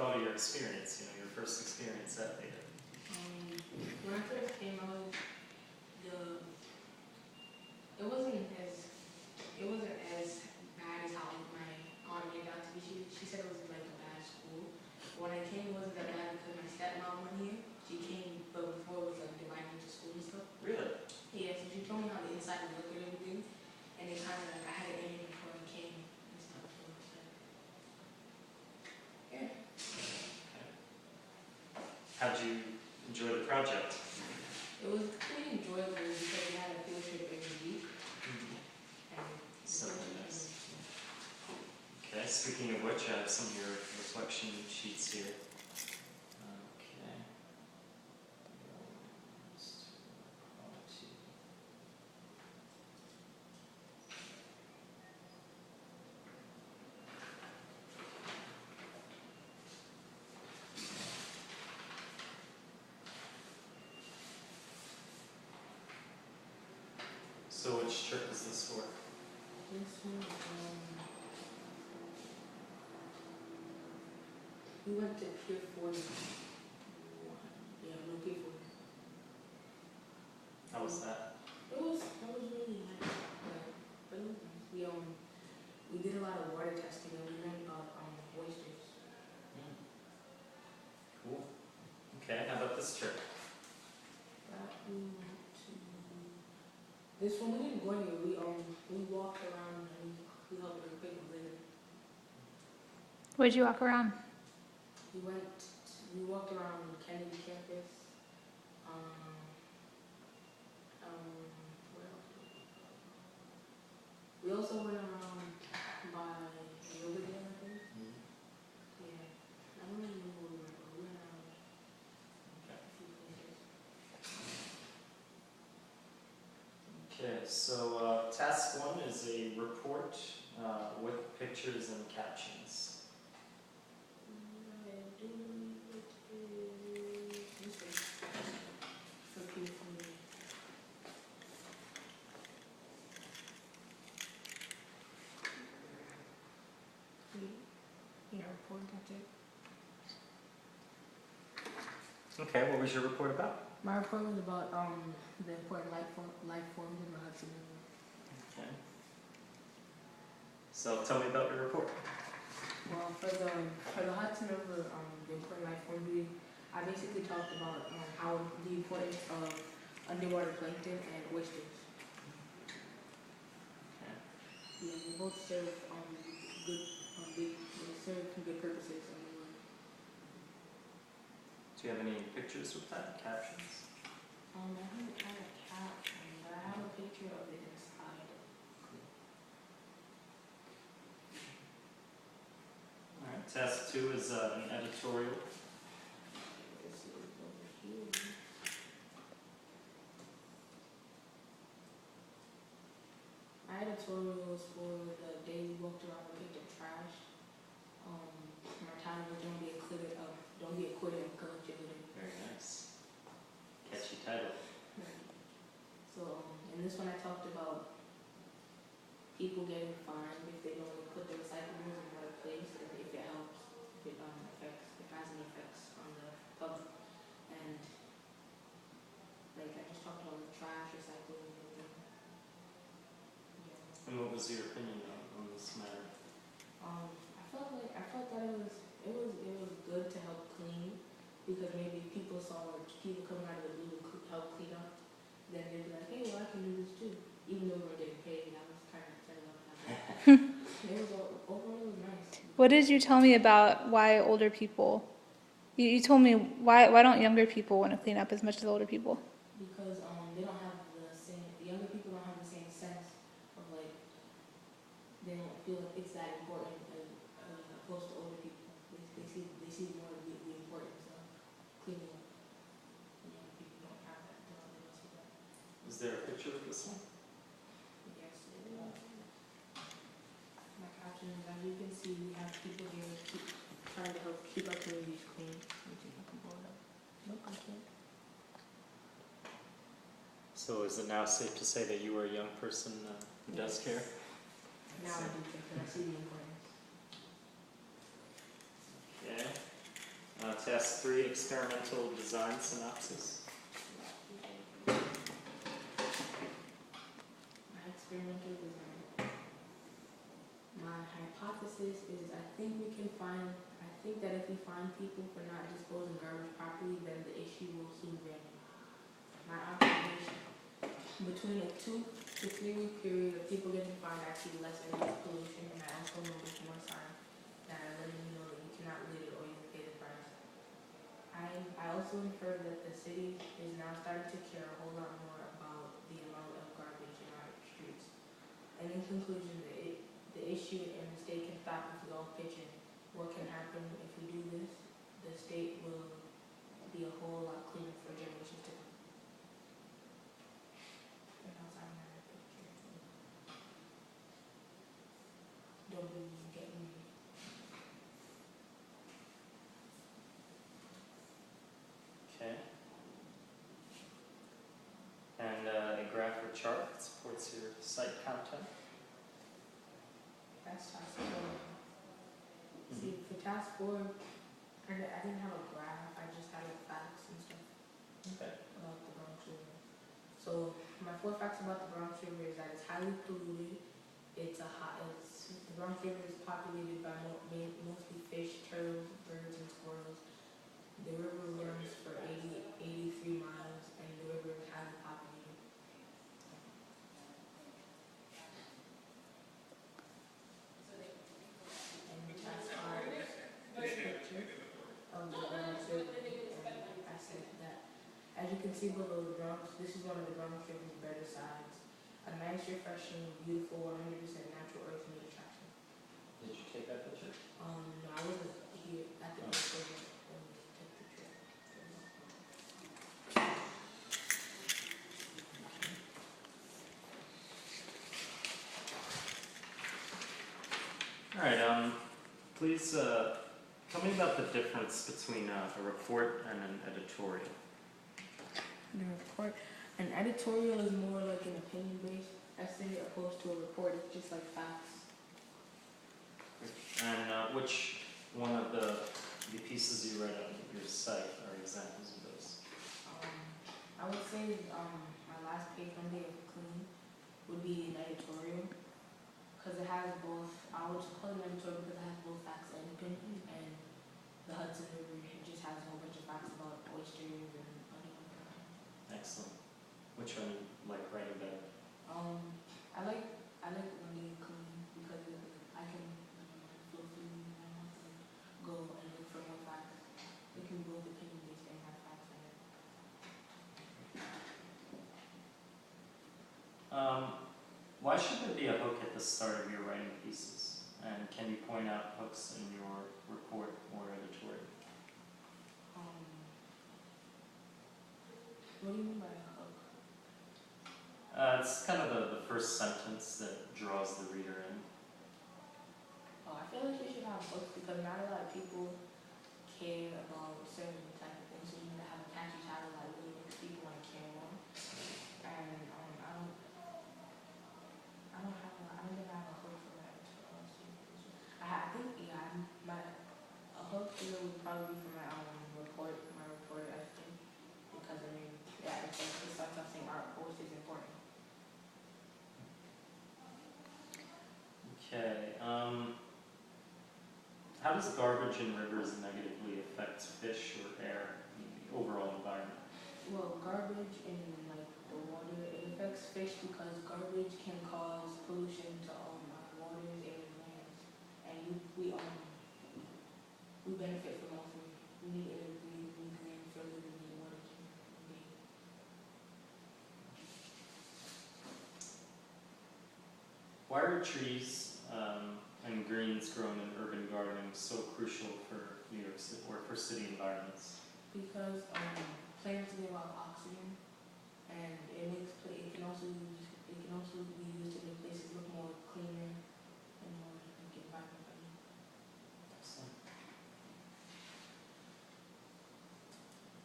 recall your experience, your first experience at Theta? When I first came out, it wasn't as bad as how my aunt made it out to be. She said it was like a bad school. When I came, it wasn't that bad because my stepmom went here. She came, but before it was like divided into school and stuff. Really? Yeah, so she told me how the inside would look and everything, and it kind of like I had an image before I came and stuff. So it's like, yeah. How'd you enjoy the project? It was pretty enjoyable because we had a field trip every week. And So nice. Okay, speaking of which, I have some of your reflection sheets here. Okay. So which trip is this for? this one, we went to Pier 40. Yeah, no Pier 40. How was that? That was really nice. But it was nice. We did a lot of water testing and we learned about oysters. Cool. Okay, how about this trip? We went to this one. We didn't go anywhere. We walked around and we helped her pick a litter. Where'd you walk around? We walked around Kennedy campus. Where else did we go? We also went around by Yoga Day, I think. Yeah. I don't really know where we went, but we went around a few places. Okay, so task 1 is a report with pictures and captions. Okay, what was your report about? My report was about the important life forms in the Hudson River. Okay. So tell me about your report. Well, for the Hudson River, the important life forms, I basically talked about how the importance of underwater plankton and oysters. Okay. Yeah, they both serve good purposes in the world. Do you have any pictures with that, captions? I haven't had a caption, but I have a picture of it inside. All right. Task 2 is an editorial. This is over here. My editorial was for the day we walked around and picked up trash. My title was Don't be a quitter and collect your litter. Very nice. Catchy title. So in this one I talked about people getting fined if they don't put the recyclables in the right place, and if it helps, if it has any effects on the public. And like I just talked about the trash, recycling, and everything. And what was your opinion on this matter? I felt that it was good to help clean, because maybe if people saw people coming out of the blue to help clean up, then they'd be like, hey, well I can do this too, even though we weren't getting paid. I was kind of excited about that. Overall it was nice. What did you tell me about why older people? You told me why don't younger people want to clean up as much as older people? Because they don't have the younger people don't have the same sense of like, they don't feel like it's that important as opposed to older people. They see more of the importance of cleaning up. And younger people don't have that. They don't see that. Is there a picture of this one? Yes. My caption is, as you can see, we have people here trying to help keep our communities clean. Let me see if I can pull it up. Nope, I can't. So is it now safe to say that you are a young person who does care? Now I do think that I see the importance. Okay. task 3, experimental design synopsis. My experimental design. My hypothesis is I think that if we find people for not disposing garbage properly, then the issue will soon vanish. My observation, between a 2 to 3 week period of people getting fined, I see less energy pollution, and I also notice more signs that are letting you know that you cannot lit it or you can pay the price. I also infer that the city is now starting to care a whole lot more about the amount of garbage in our streets. And in conclusion, the issue and the state can stop if we all pitch in. What can happen if we do this? The state will be a whole lot cleaner for generations to come. And outside of that picture, don't be getting me. Okay. And a graph or chart that supports your site content. That's task 4. See, for task 4, I didn't have a graph, I just had like facts and stuff Okay. about the Bronx River. So my 4 facts about the Bronx River is that it's highly polluted. The Bronx River is populated by mostly fish, turtles, birds, and squirrels. The river runs for 83 miles, and the river is highly populated. And task 5 is this picture of the Bronx River, and I said that. As you can see below the Bronx, this is one of the Bronx River's better sides. A nice, refreshing, beautiful, 100% natural earth made attraction. Did you take that picture? No, I wasn't here at the Bronx River when we took the trip. All right. Please tell me about the difference between a report and an editorial. The report, an editorial is more like an opinion-based essay opposed to a report. It's just like facts. And which one of the pieces you read on your site are examples of those? I would say my last page on Day of Clean would be an editorial because it has both. I would just call it an editorial because it has both facts and opinion. And the Hudson River just has a whole bunch of facts about oysters and other. Excellent. Which one you like writing better? I like Day of Clean because I can flow through and I don't have to go and look for more facts. It can be both opinion-based and have facts in it. Why should there be a hook at the start of your writing pieces? And can you point out hooks in your report or editorial? What do you mean by a hook? It's kind of the first sentence that draws the reader in. Oh, I feel like you should have hooks because not a lot of people care about certain type of things. So you need to have a catchy title that really makes people want to care more. And I don't think I have a hook for that. I think a hook for it would probably be for my report. My report, I think, because I mean, yeah, it starts off saying art post is important. Okay. How does garbage in rivers negatively affect fish or air in the overall environment? Well, garbage in like the water, it affects fish because garbage can cause pollution to our waters, air, and lands, and we benefit from all three. We need air to breathe, we need land for living, we need water to breathe. Why are trees and greens grown in urban gardening so crucial for New York City or for city environments? Because plants give off oxygen, and it can also be used to make places look more cleaner and more like environment friendly. Excellent.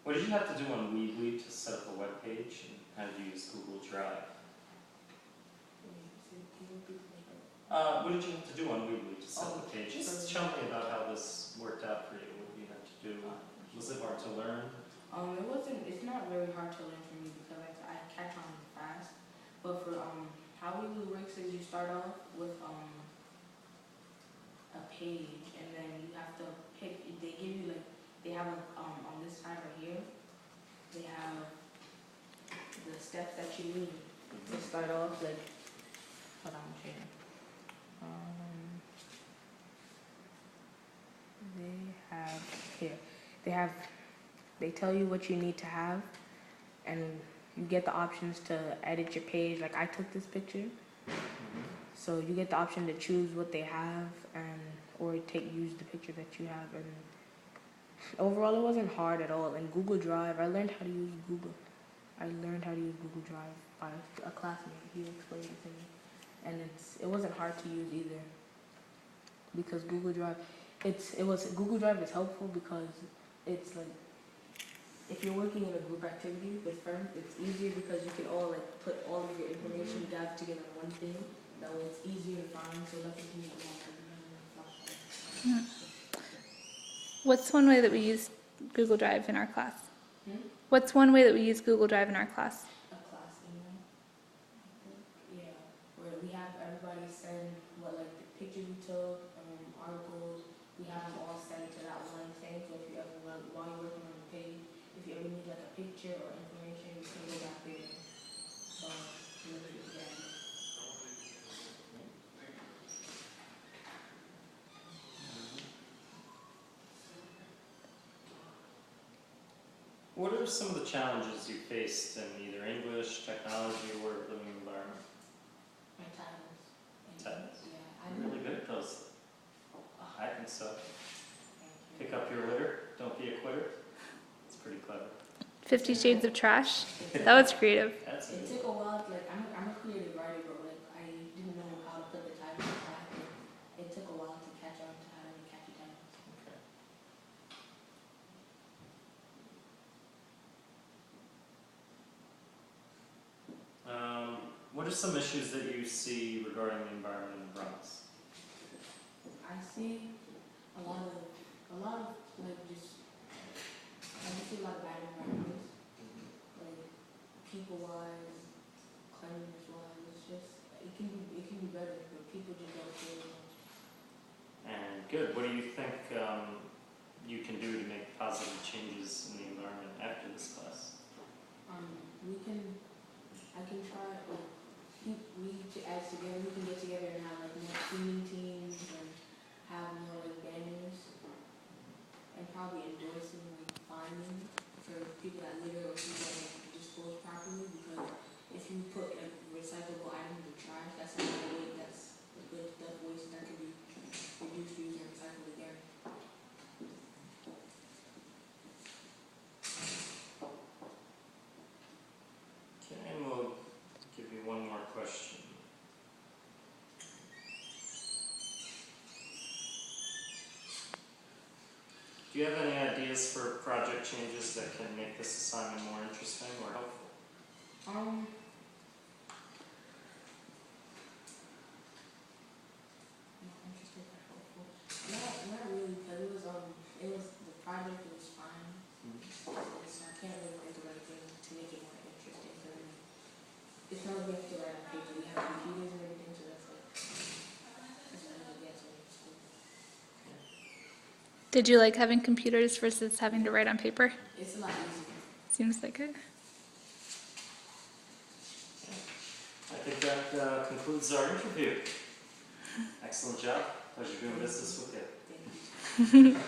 What did you have to do on Weebly to set up a web page, and how did you use Google Drive? Can you repeat that? What did you have to do on Weebly to set up the page? Just tell me about how this worked out for you. What you had to do. Was to learn? It's not very hard to learn for me because I catch on fast. But for how we do Wix is you start off with a page and then you have to pick. They give you like they have on this side right here. They have the steps that you need to start off. Like hold on, I'm sharing. They have here. They tell you what you need to have, and you get the options to edit your page. Like I took this picture, so you get the option to choose what they have or use the picture that you have. And overall, it wasn't hard at all. And Google Drive, I learned how to use Google. Drive by a classmate. He explained it to me, and it wasn't hard to use either. Because Google Drive, Google Drive is helpful because it's like if you're working in a group activity with friends, it's easier because you can all like put all of your information gather together in one thing. That way, it's easier to find, so nothing can get lost. What's one way that we use Google Drive in our class? What's one way that we use Google Drive in our class? A class email. Yeah, where we have everybody send what like the pictures we took, articles. We have them all sent to that one thing. So if you ever while you're working on the page, if you ever need like a picture or information, you can go back there. So look at it again. What are some of the challenges you faced in either English, technology, or living environment? My titles. Titles? Yeah, You're really good at those. I think so. Thank you. Pick up your litter. Don't be a quitter. It's pretty clever. 50 Shades of Trash. That was creative. That's It it. took a while. Like I'm a creative writer, but like I didn't know how to put the titles back. It took a while to catch on to how to catch the titles. Okay. What are some issues that you see regarding the environment in the Bronx? I see a lot of like just I just see a lot of bad environments, like people wise, cleanliness wise. It's just it can be better, but people just don't feel it. And good. What do you think you can do to make positive changes in the environment after this class? I can try like we can get together and have like more cleaning teams and have more like banners and probably endorsing like finding for people that litter or people that don't dispose properly, because if you put like recyclable items in trash, that's another way that's good stuff waste that can be reduced, used, and recycled again. Okay, and we'll give you one more question. Do you have any ideas for project changes that can make this assignment more interesting or helpful? Not interested or helpful. Not really, because it was the project was fine. So I can't really think of anything to make it more interesting. Because it's not like we have to write on paper. We have computers and everything, so that's like it's not really get to school. Did you like having computers versus having to write on paper? It's a lot easier. Seems like it. I think that concludes our interview. Excellent job. Pleasure doing business with you. Thank you.